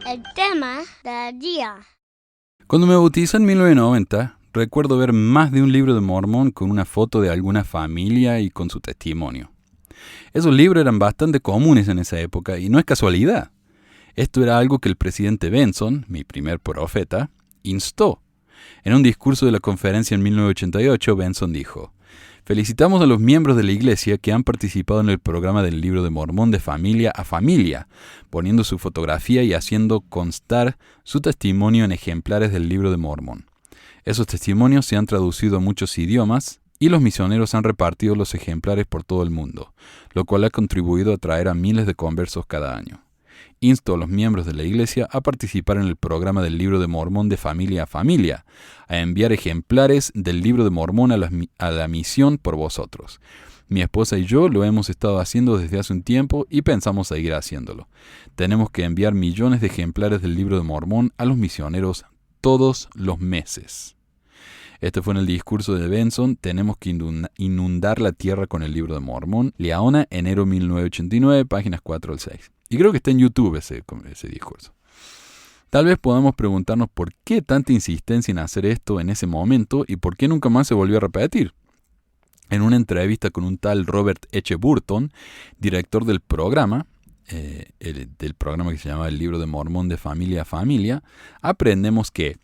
El tema del día. Cuando me bauticé en 1990, recuerdo ver más de un libro de Mormón con una foto de alguna familia y con su testimonio. Esos libros eran bastante comunes en esa época y no es casualidad. Esto era algo que el presidente Benson, mi primer profeta, instó. En un discurso de la conferencia en 1988, Benson dijo: "Felicitamos a los miembros de la Iglesia que han participado en el programa del Libro de Mormón de familia a familia, poniendo su fotografía y haciendo constar su testimonio en ejemplares del Libro de Mormón. Esos testimonios se han traducido a muchos idiomas y los misioneros han repartido los ejemplares por todo el mundo, lo cual ha contribuido a atraer a miles de conversos cada año. Insto a los miembros de la Iglesia a participar en el programa del Libro de Mormón de familia a familia, a enviar ejemplares del Libro de Mormón a la misión por vosotros. Mi esposa y yo lo hemos estado haciendo desde hace un tiempo y pensamos seguir haciéndolo. Tenemos que enviar millones de ejemplares del Libro de Mormón a los misioneros todos los meses." Este fue en el discurso de Benson. Tenemos que inundar la tierra con el Libro de Mormón. Liaona, enero 1989, páginas 4 al 6. Y creo que está en YouTube ese discurso. Tal vez podamos preguntarnos por qué tanta insistencia en hacer esto en ese momento y por qué nunca más se volvió a repetir. En una entrevista con un tal Robert H. Burton, director del programa, del programa que se llama El Libro de Mormón de familia a familia, aprendemos que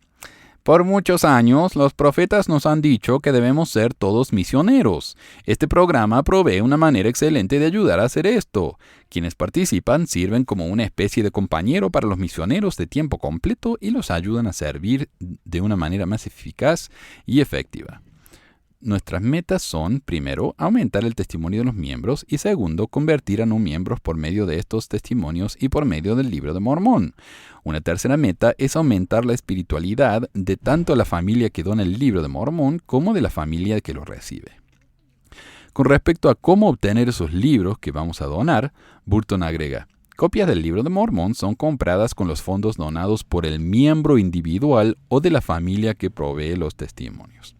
por muchos años, los profetas nos han dicho que debemos ser todos misioneros. Este programa provee una manera excelente de ayudar a hacer esto. Quienes participan sirven como una especie de compañero para los misioneros de tiempo completo y los ayudan a servir de una manera más eficaz y efectiva. Nuestras metas son, primero, aumentar el testimonio de los miembros y segundo, convertir a no miembros por medio de estos testimonios y por medio del Libro de Mormón. Una tercera meta es aumentar la espiritualidad de tanto la familia que dona el Libro de Mormón como de la familia que lo recibe. Con respecto a cómo obtener esos libros que vamos a donar, Burton agrega: "Copias del Libro de Mormón son compradas con los fondos donados por el miembro individual o de la familia que provee los testimonios."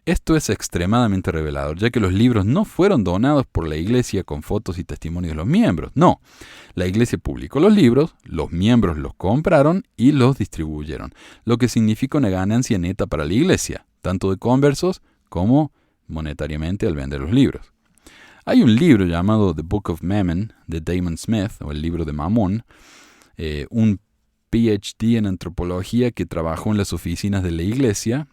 Esto es extremadamente revelador, ya que los libros no fueron donados por la Iglesia con fotos y testimonios de los miembros. No, la Iglesia publicó los libros, los miembros los compraron y los distribuyeron, lo que significa una ganancia neta para la Iglesia, tanto de conversos como monetariamente al vender los libros. Hay un libro llamado The Book of Mammon de Damon Smith, o el libro de Mamón, un PhD en antropología que trabajó en las oficinas de la Iglesia,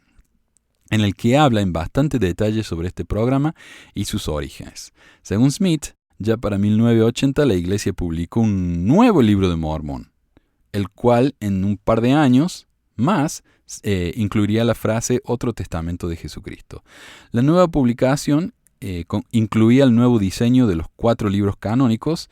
en el que habla en bastante detalle sobre este programa y sus orígenes. Según Smith, ya para 1980 la Iglesia publicó un nuevo Libro de Mormón, el cual en un par de años más incluiría la frase Otro Testamento de Jesucristo. La nueva publicación incluía el nuevo diseño de los 4 libros canónicos,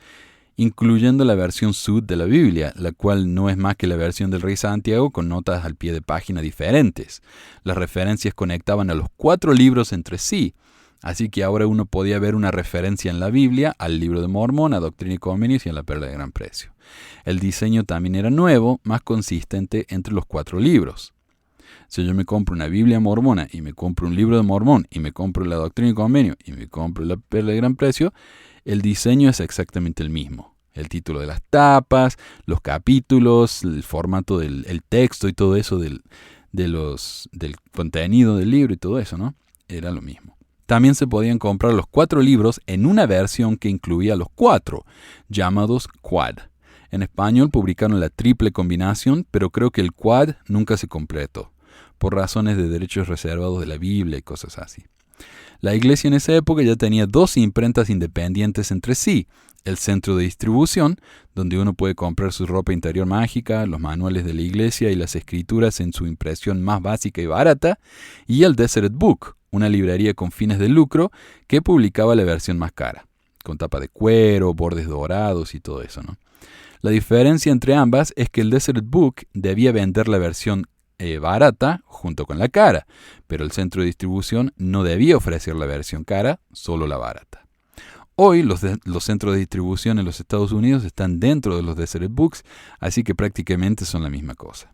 incluyendo la versión Sud de la Biblia, la cual no es más que la versión del Rey Santiago con notas al pie de página diferentes. Las referencias conectaban a los 4 libros entre sí, así que ahora uno podía ver una referencia en la Biblia, al Libro de Mormón, a Doctrina y Convenios y a la Perla de Gran Precio. El diseño también era nuevo, más consistente entre los 4 libros. Si yo me compro una Biblia mormona y me compro un Libro de Mormón y me compro la Doctrina y Convenio y me compro la Perla de Gran Precio, el diseño es exactamente el mismo. El título de las tapas, los capítulos, el formato del texto y todo eso del contenido del libro y todo eso, ¿no? Era lo mismo. También se podían comprar los 4 libros en una versión que incluía los 4, llamados Quad. En español publicaron la triple combinación, pero creo que el Quad nunca se completó, por razones de derechos reservados de la Biblia y cosas así. La Iglesia en esa época ya tenía 2 imprentas independientes entre sí: el centro de distribución, donde uno puede comprar su ropa interior mágica, los manuales de la Iglesia y las escrituras en su impresión más básica y barata, y el Deseret Book, una librería con fines de lucro que publicaba la versión más cara, con tapa de cuero, bordes dorados y todo eso, ¿no? La diferencia entre ambas es que el Deseret Book debía vender la versión barata junto con la cara, pero el centro de distribución no debía ofrecer la versión cara, solo la barata. Hoy los centros de distribución en los Estados Unidos están dentro de los Deseret Books, así que prácticamente son la misma cosa.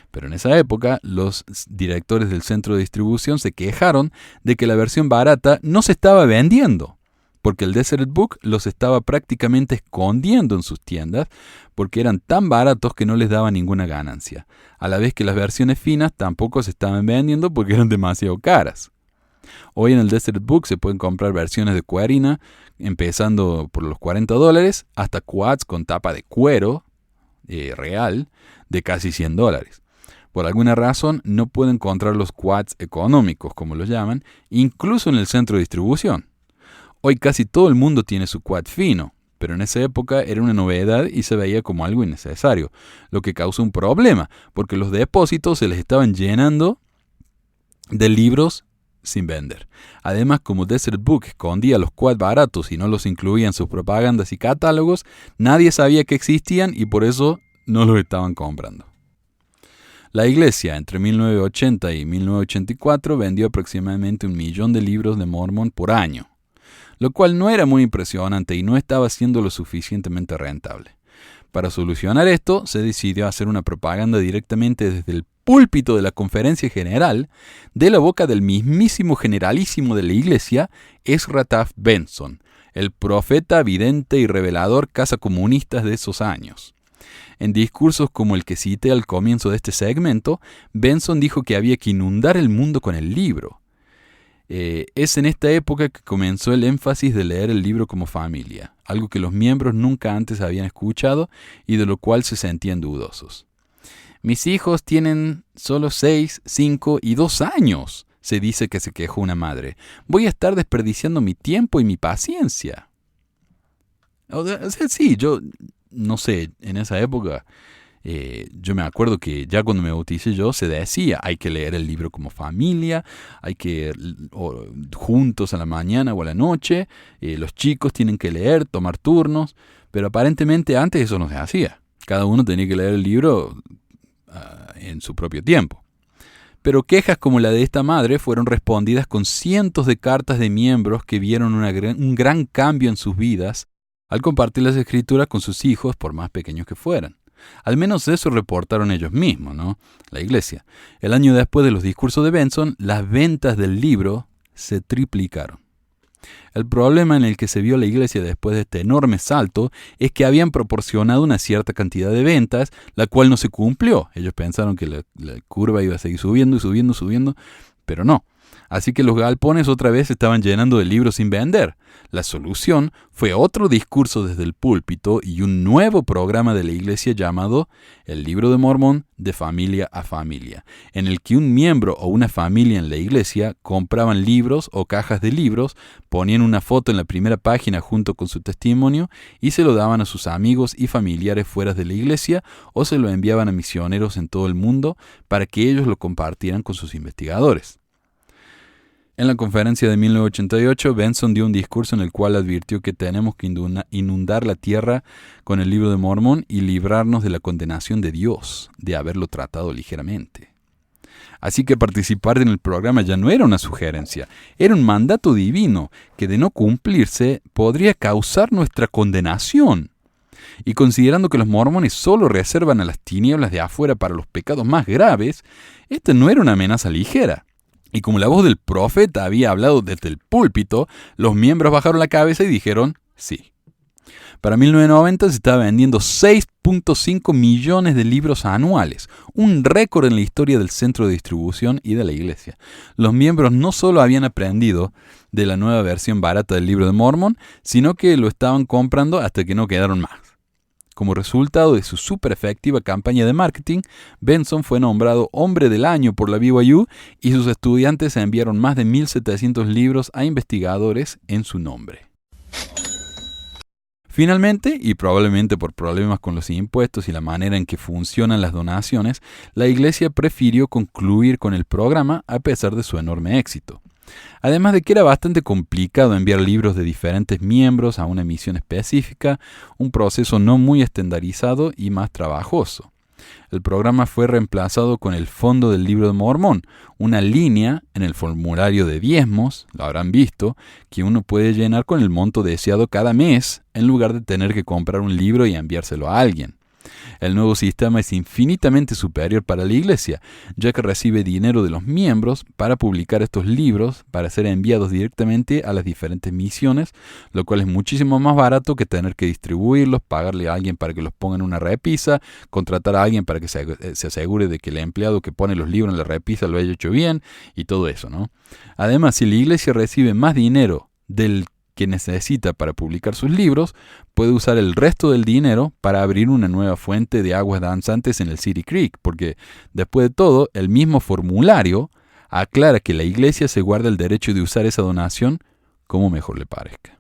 Pero en esa época los directores del centro de distribución se quejaron de que la versión barata no se estaba vendiendo. porque el Deseret Book los estaba prácticamente escondiendo en sus tiendas porque eran tan baratos que no les daba ninguna ganancia, a la vez que las versiones finas tampoco se estaban vendiendo porque eran demasiado caras. Hoy en el Deseret Book se pueden comprar versiones de Querina, empezando por los $40, hasta quads con tapa de cuero real de casi $100. Por alguna razón no pueden encontrar los quads económicos, como los llaman, incluso en el centro de distribución. Hoy casi todo el mundo tiene su quad fino, pero en esa época era una novedad y se veía como algo innecesario, lo que causó un problema, porque los depósitos se les estaban llenando de libros sin vender. Además, como Deseret Book escondía los quad baratos y no los incluía en sus propagandas y catálogos, nadie sabía que existían y por eso no los estaban comprando. La iglesia entre 1980 y 1984 vendió aproximadamente 1 millón de libros de Mormon por año, lo cual no era muy impresionante y no estaba siendo lo suficientemente rentable. Para solucionar esto, se decidió hacer una propaganda directamente desde el púlpito de la conferencia general, de la boca del mismísimo generalísimo de la iglesia, Ezra Taft Benson, el profeta, vidente y revelador cazacomunistas de esos años. En discursos como el que cité al comienzo de este segmento, Benson dijo que había que inundar el mundo con el libro. Es en esta época que comenzó el énfasis de leer el libro como familia, algo que los miembros nunca antes habían escuchado y de lo cual se sentían dudosos. Mis hijos tienen solo 6, 5 y 2 años, se dice que se quejó una madre. Voy a estar desperdiciando mi tiempo y mi paciencia. O sea, sí, yo no sé, en esa época yo me acuerdo que ya cuando me bauticé yo se decía hay que leer el libro como familia, hay que juntos a la mañana o a la noche, los chicos tienen que leer, tomar turnos, pero aparentemente antes eso no se hacía. Cada uno tenía que leer el libro en su propio tiempo. Pero quejas como la de esta madre fueron respondidas con cientos de cartas de miembros que vieron un gran cambio en sus vidas al compartir las escrituras con sus hijos, por más pequeños que fueran. Al menos eso reportaron ellos mismos, ¿no? La iglesia. El año después de los discursos de Benson, las ventas del libro se triplicaron. El problema en el que se vio la iglesia después de este enorme salto es que habían proporcionado una cierta cantidad de ventas, la cual no se cumplió. Ellos pensaron que la curva iba a seguir subiendo y subiendo, pero no. Así que los galpones otra vez estaban llenando de libros sin vender. La solución fue otro discurso desde el púlpito y un nuevo programa de la iglesia llamado El Libro de Mormón de familia a familia, en el que un miembro o una familia en la iglesia compraban libros o cajas de libros, ponían una foto en la primera página junto con su testimonio y se lo daban a sus amigos y familiares fuera de la iglesia o se lo enviaban a misioneros en todo el mundo para que ellos lo compartieran con sus investigadores. En la conferencia de 1988, Benson dio un discurso en el cual advirtió que tenemos que inundar la tierra con el Libro de Mormón y librarnos de la condenación de Dios, de haberlo tratado ligeramente. Así que participar en el programa ya no era una sugerencia, era un mandato divino que de no cumplirse podría causar nuestra condenación. Y considerando que los mormones solo reservan a las tinieblas de afuera para los pecados más graves, esta no era una amenaza ligera. Y como la voz del profeta había hablado desde el púlpito, los miembros bajaron la cabeza y dijeron sí. Para 1990 se estaba vendiendo 6.5 millones de libros anuales, un récord en la historia del centro de distribución y de la iglesia. Los miembros no solo habían aprendido de la nueva versión barata del Libro de Mormón, sino que lo estaban comprando hasta que no quedaron más. Como resultado de su súper efectiva campaña de marketing, Benson fue nombrado Hombre del Año por la BYU y sus estudiantes enviaron más de 1.700 libros a investigadores en su nombre. Finalmente, y probablemente por problemas con los impuestos y la manera en que funcionan las donaciones, la iglesia prefirió concluir con el programa a pesar de su enorme éxito. Además de que era bastante complicado enviar libros de diferentes miembros a una misión específica, un proceso no muy estandarizado y más trabajoso. El programa fue reemplazado con el Fondo del Libro de Mormón, una línea en el formulario de diezmos, lo habrán visto, que uno puede llenar con el monto deseado cada mes en lugar de tener que comprar un libro y enviárselo a alguien. El nuevo sistema es infinitamente superior para la Iglesia, ya que recibe dinero de los miembros para publicar estos libros para ser enviados directamente a las diferentes misiones, lo cual es muchísimo más barato que tener que distribuirlos, pagarle a alguien para que los ponga en una repisa, contratar a alguien para que se asegure de que el empleado que pone los libros en la repisa lo haya hecho bien y todo eso, ¿no? Además, si la Iglesia recibe más dinero del que necesita para publicar sus libros, puede usar el resto del dinero para abrir una nueva fuente de aguas danzantes en el City Creek, porque después de todo, el mismo formulario aclara que la Iglesia se guarda el derecho de usar esa donación como mejor le parezca.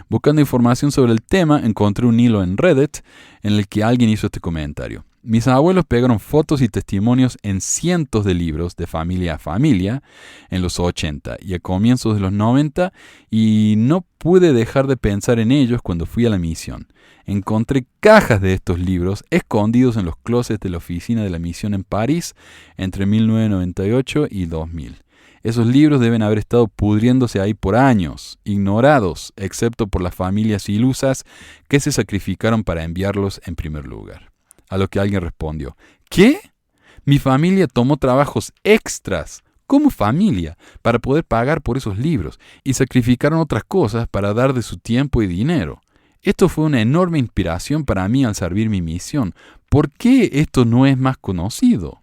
Buscando información sobre el tema, encontré un hilo en Reddit en el que alguien hizo este comentario. Mis abuelos pegaron fotos y testimonios en cientos de libros de familia a familia en los 80 y a comienzos de los 90 y no pude dejar de pensar en ellos cuando fui a la misión. Encontré cajas de estos libros escondidos en los closets de la oficina de la misión en París entre 1998 y 2000. Esos libros deben haber estado pudriéndose ahí por años, ignorados, excepto por las familias ilusas que se sacrificaron para enviarlos en primer lugar. A lo que alguien respondió, ¿qué? Mi familia tomó trabajos extras como familia para poder pagar por esos libros y sacrificaron otras cosas para dar de su tiempo y dinero. Esto fue una enorme inspiración para mí al servir mi misión. ¿Por qué esto no es más conocido?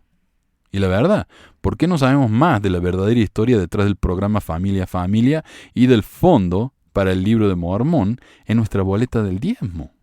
Y la verdad, ¿por qué no sabemos más de la verdadera historia detrás del programa Familia a Familia y del fondo para el libro de Mormón en nuestra boleta del diezmo?